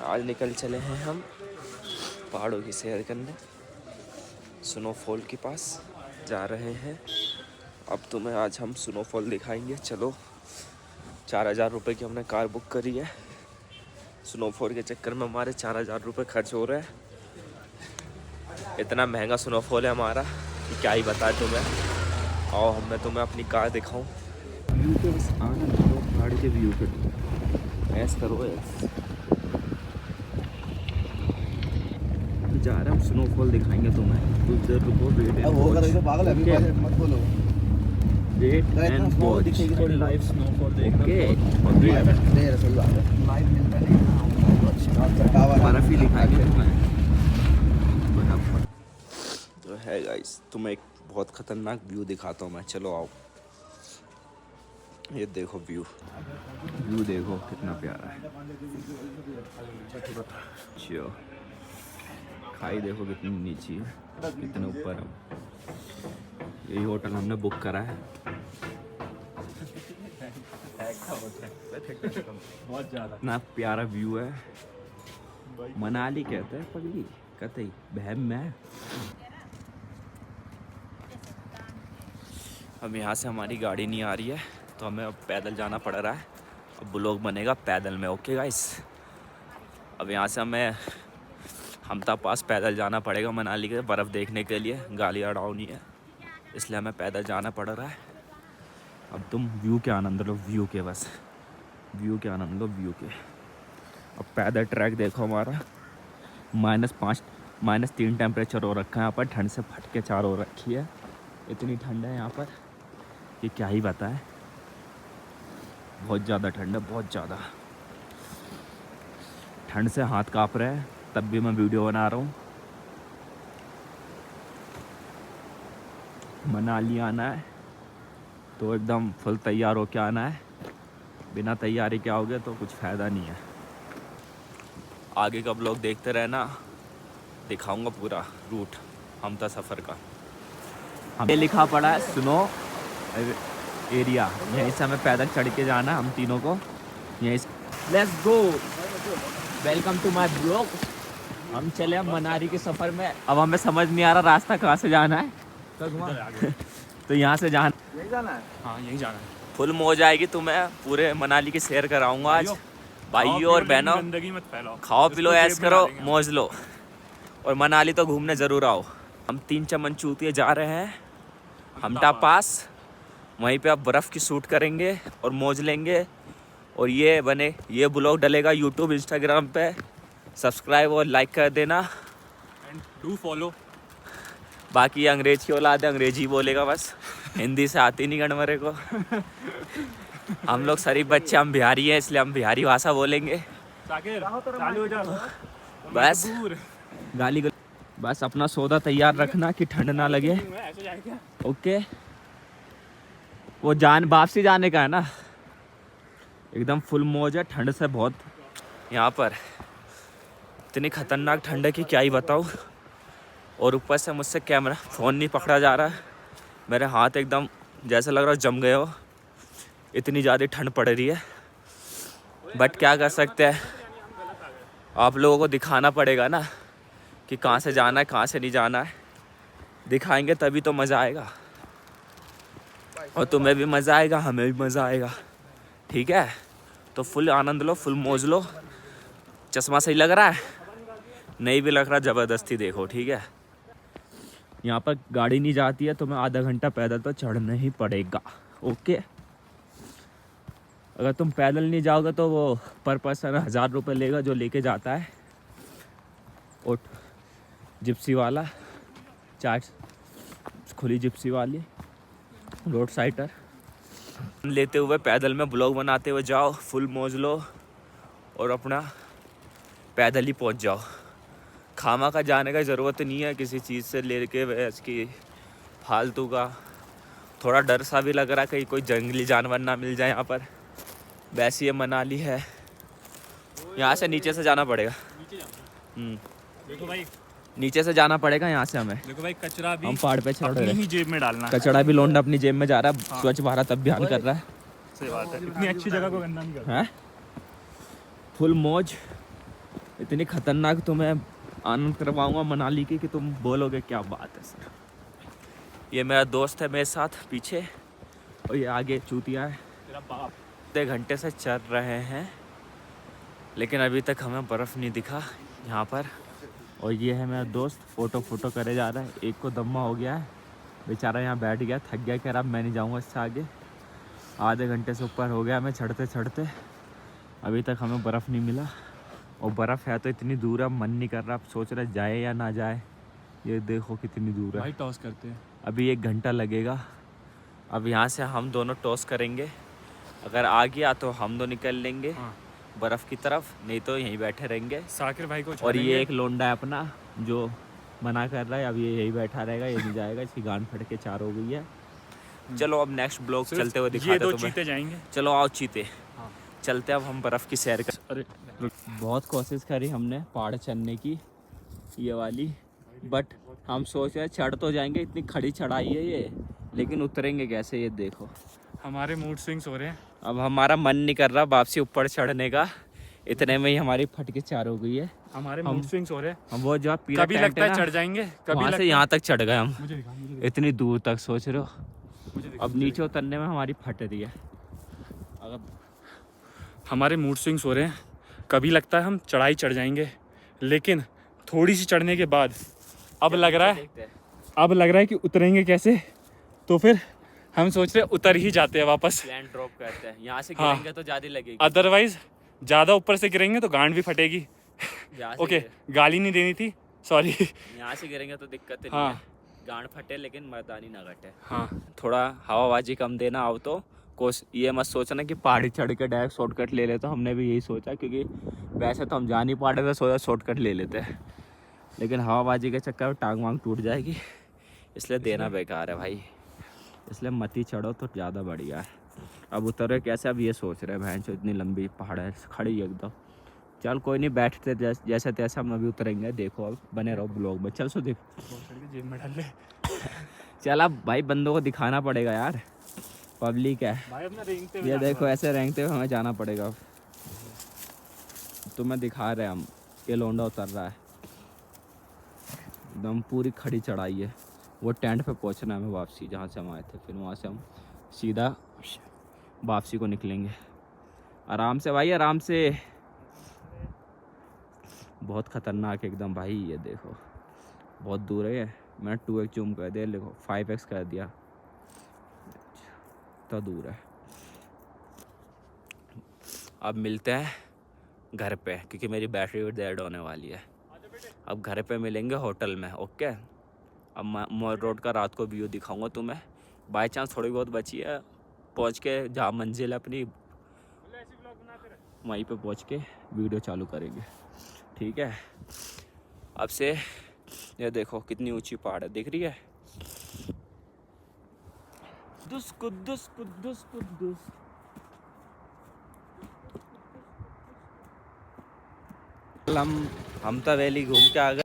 आज निकल चले हैं हम पहाड़ों की सैर करने, स्नोफॉल के पास जा रहे हैं। अब तुम्हें आज हम स्नोफॉल दिखाएंगे। चलो, 4000 रुपये की हमने कार बुक करी है। स्नोफॉल के चक्कर में हमारे 4000 रुपये खर्च हो रहे हैं। इतना महंगा स्नोफॉल है हमारा कि क्या ही बताए तुम्हें। और मैं तुम्हें अपनी कार दिखाऊं। व्यू के बस आनंद लो, पहाड़ के व्यू के ऐस करो ऐस। जा रहे हम स्नोफॉल दिखाएंगे तुम्हें। कुछ देर रुको, वेट एंड वॉच। पागल है, अभी मत बोलो। Wait and watch. थोड़ी लाइव स्नोफॉल देखना। ओके, देर सही बात है। लाइव मिलता नहीं, बर्फ ही दिखाएंगे तुम्हें। तो है गाइस, तुम्हें एक बहुत खतरनाक व्यू दिखाता हूँ मैं। चलो आओ, ये देखो व्यू देखो कितना प्यारा है। चलो, खाई देखो कितनी नीचे है, कितने ऊपर है। यही होटल हमने बुक करा है। बहुत ज्यादा इतना प्यारा व्यू है। मनाली कहते हैं पगली, कतई बहम में। अब यहाँ से हमारी गाड़ी नहीं आ रही है, तो हमें अब पैदल जाना पड़ रहा है। अब ब्लॉग बनेगा पैदल में। ओके गाइस, अब यहाँ से हमें हमता पास पैदल जाना पड़ेगा मनाली के बर्फ़ देखने के लिए। गाड़ियाँ डाउन नहीं है, इसलिए हमें पैदल जाना पड़ रहा है। अब तुम व्यू के आनंद लो, व्यू के बस व्यू के आनंद लो, व्यू के। अब पैदल ट्रैक देखो हमारा। -5 -3 टेम्परेचर हो रखा है यहाँ पर। ठंड से फट के चार हो रखी है। इतनी ठंड है यहाँ पर कि क्या ही बताएं। बहुत ज़्यादा ठंड है, बहुत ज़्यादा ठंड से हाथ काँप रहे हैं, तब भी मैं वीडियो बना रहा हूँ। मनाली आना है तो एकदम फुल तैयार होके आना है। बिना तैयारी के आओगे तो कुछ फ़ायदा नहीं है। आगे का ब्लॉग देखते रहना, दिखाऊंगा पूरा रूट हमता सफ़र का। हमें लिखा पड़ा है स्नो एरिया, यहीं से हमें पैदल चढ़ के जाना है हम तीनों को। यहीं से let's go, welcome to my blog. हम चले अब मनाली के सफ़र में। अब हमें समझ नहीं आ रहा रास्ता कहाँ से जाना है। तो यहाँ से यही जाना है। हाँ, यही जाना है। फुल मौज आएगी। तुम्हें पूरे मनाली की सैर कराऊंगा आज। भाइयों और बहनों, गंदगी मत फैलाओ, खाओ पी लो, ऐश करो, मौज लो, और मनाली तो घूमने ज़रूर आओ। हम 3 चमन चूतिए जा रहे हैं हमटा पास। वहीं पे अब बर्फ़ की शूट करेंगे और मौज लेंगे। और ये ब्लॉग डलेगा यूट्यूब, इंस्टाग्राम पे। सब्सक्राइब और लाइक कर देना एंड डू फॉलो। बाकी अंग्रेज की औलाद है, अंग्रेजी बोलेगा बस, हिंदी से आती नहीं गणमरे को। हम लोग शरीफ बच्चे, हम बिहारी हैं, इसलिए हम बिहारी भाषा बोलेंगे। चालू हो जा बस गाली बस अपना सौदा तैयार रखना कि ठंड ना लगे। ओके, वो वापसी जाने का है ना। एकदम फुल मौज है। ठंड से बहुत यहाँ पर इतनी खतरनाक ठंड है कि क्या ही बताऊँ। और ऊपर से मुझसे कैमरा फ़ोन नहीं पकड़ा जा रहा है। मेरे हाथ एकदम जैसे लग रहा है जम गए हो, इतनी ज़्यादा ठंड पड़ रही है। बट क्या कर सकते हैं, आप लोगों को दिखाना पड़ेगा ना कि कहाँ से जाना है, कहाँ से नहीं जाना है। दिखाएंगे तभी तो मज़ा आएगा, और तुम्हें भी मज़ा आएगा, हमें भी मज़ा आएगा। ठीक है, तो फुल आनंद लो, फुल मौज लो। चश्मा सही लग रहा है? नहीं भी लग रहा, ज़बरदस्ती देखो। ठीक है, यहाँ पर गाड़ी नहीं जाती है, तुम्हें आधा घंटा पैदल तो चढ़ना ही पड़ेगा। ओके, अगर तुम पैदल नहीं जाओगे तो वो पर पर्सन 1000 रुपये लेगा जो लेके जाता है। और जिप्सी वाला, चार्ज खुली जिप्सी वाली, रोड साइडर लेते हुए पैदल में ब्लॉग बनाते हुए जाओ। फुल मौज लो और अपना पैदल ही पहुंच जाओ। खामा का जाने का ज़रूरत नहीं है किसी चीज़ से लेके वैस की फालतू का। थोड़ा डर सा भी लग रहा है कहीं कोई जंगली जानवर ना मिल जाए यहाँ पर। वैसे ये मनाली है, यहाँ से नीचे से जाना पड़ेगा। देखो भाई, नीचे से जाना पड़ेगा यहाँ से हमें। देखो भाई, कचरा भी हम पहाड़ पे चढ़ रहे अपनी हैं, ही जेब में डालना है। कचड़ा भी लोंडा अपनी जेब में जा रहा है। हाँ। स्वच्छ भारत अभियान कर रहा है। सही बात है, इतनी अच्छी जगह को गंदा नहीं करना हैं। फुल मौज, इतनी खतरनाक तुम्हें आनंद करवाऊंगा मनाली की कि तुम बोलोगे क्या बात है सर। ये मेरा दोस्त है मेरे साथ पीछे, और ये आगे चूतिया है। तेरा बाप। आधे घंटे से चल रहे हैं लेकिन अभी तक हमें बर्फ़ नहीं दिखा यहाँ पर। और ये है मेरा दोस्त, फ़ोटो करे जा रहा है। एक को दम्मा हो गया है बेचारा, यहाँ बैठ गया, थक गया, कह रहा अब मैं नहीं जाऊँगा इससे आगे। आधे घंटे से ऊपर हो गया हमें चढ़ते चढ़ते, अभी तक हमें बर्फ़ नहीं मिला। और बर्फ़ है तो इतनी दूर है, मन नहीं कर रहा, अब सोच रहे जाए या ना जाए। ये देखो कितनी दूर है भाई टॉस करते हैं। अभी 1 घंटा लगेगा। अब यहाँ से हम दोनों टॉस करेंगे, अगर आ गया तो हम दो निकल लेंगे हाँ। बर्फ़ की तरफ, नहीं तो यहीं बैठे रहेंगे। साकिर भाई को और छोड़ेंगे। ये एक लोंडा है अपना जो मना कर रहा है, अब ये यही बैठा रहेगा, ये नहीं जाएगा, इसकी गांड फट के 4 हो गई है। चलो अब नेक्स्ट ब्लॉग सिर्फ चलते हुए ये दिखाते दो तुम्हें। चीते जाएंगे। चलो आओ चीते, हाँ। चलते अब हम बर्फ़ की सैर कर। अरे बहुत कोशिश करी हमने पहाड़ चढ़ने की ये वाली, बट हम सोच रहे चढ़ तो जाएंगे, इतनी खड़ी चढ़ाई है ये, लेकिन उतरेंगे कैसे ये देखो। हमारे मूड स्विंग्स हो रहे हैं। अब हमारा मन नहीं कर रहा वापसी ऊपर चढ़ने का, इतने में ही हमारी फट के 4 हो गई है। हमारे मूड स्विंग्स हो रहे हैं। हम वो जो पीला कभी टेंट लगता है ना, चढ़ जाएंगे, कभी वहाँ लगता से है यहाँ तक चढ़ गए हम, मुझे दिखा, मुझे दिखा, इतनी दूर तक सोच रहे हो। मुझे दिखा, अब नीचे उतरने में हमारी फट रही है। अगर हमारे मूड स्विंग्स हो रहे हैं। कभी लगता है हम चढ़ाई चढ़ जाएंगे, लेकिन थोड़ी सी चढ़ने के बाद अब लग रहा है कि उतरेंगे कैसे। तो फिर हम सोच रहे हैं उतर ही जाते हैं वापस। प्लान ड्रॉप करते हैं, यहाँ से हाँ। गिरेंगे तो ज़्यादा लगेगी। अदरवाइज ज़्यादा ऊपर से गिरेंगे तो गांड भी फटेगी। यहाँ से ओके, गाली नहीं देनी थी, सॉरी। यहाँ से गिरेंगे तो दिक्कत नहीं हाँ। है, गांड फटे लेकिन मर्दानी ना घटे। हाँ। थोड़ा हवाबाजी कम देना आओ तो ये मत सोचना कि पहाड़ी चढ़ के डायरेक्ट शॉर्टकट ले लेते। हमने भी यही सोचा, क्योंकि वैसे तो हम जा नहीं पा रहे थे, सोचा शॉर्टकट ले लेते हैं, लेकिन हवाबाजी के चक्कर में टांग वांग टूट जाएगी, इसलिए देना बेकार है भाई। इसलिए मत ही चढ़ो तो ज़्यादा बढ़िया है। अब उतरे कैसे, अब ये सोच रहे हैं भैंस इतनी लंबी पहाड़ है, खड़ी एकदम। चल कोई नहीं, बैठते जैसे तैसे हम अभी उतरेंगे, देखो अब बने रहो ब्लॉग में। चल सुदीप जेब में डाल ले चल, अब भाई बंदों को दिखाना पड़ेगा यार, पब्लिक है भाई, अपना रेंगते हुए ये जाना देखो, है। ऐसे रेंगते हुए हमें जाना पड़ेगा। अब तुम्हें दिखा रहे हैं हम, ये लोंडा उतर रहा है, एकदम पूरी खड़ी चढ़ाई है। वो टेंट पे पहुंचना है हमें वापसी, जहाँ से हम आए थे, फिर वहाँ से हम सीधा वापसी को निकलेंगे। आराम से भाई, आराम से। बहुत ख़तरनाक एकदम भाई, ये देखो बहुत दूर है। मैंने 2x जूम कर दिया, देखो 5x कर दिया, तो दूर है। अब मिलते हैं घर पे, क्योंकि मेरी बैटरी भी डेड होने वाली है। अब घर पे मिलेंगे होटल में, ओके। अब मॉल रोड का रात को व्यू दिखाऊंगा तुम्हें। बाय चांस थोड़ी बहुत बची है, पहुंच के जहाँ मंजिल है अपनी, वहीं पे पहुंच के वीडियो चालू करेंगे, ठीक है। अब से ये देखो कितनी ऊंची पहाड़ है, दिख रही है। कुद्दुस कुद्दुस कुद्दुस कुद्दुस। हम तो वैली घूम के आ गए।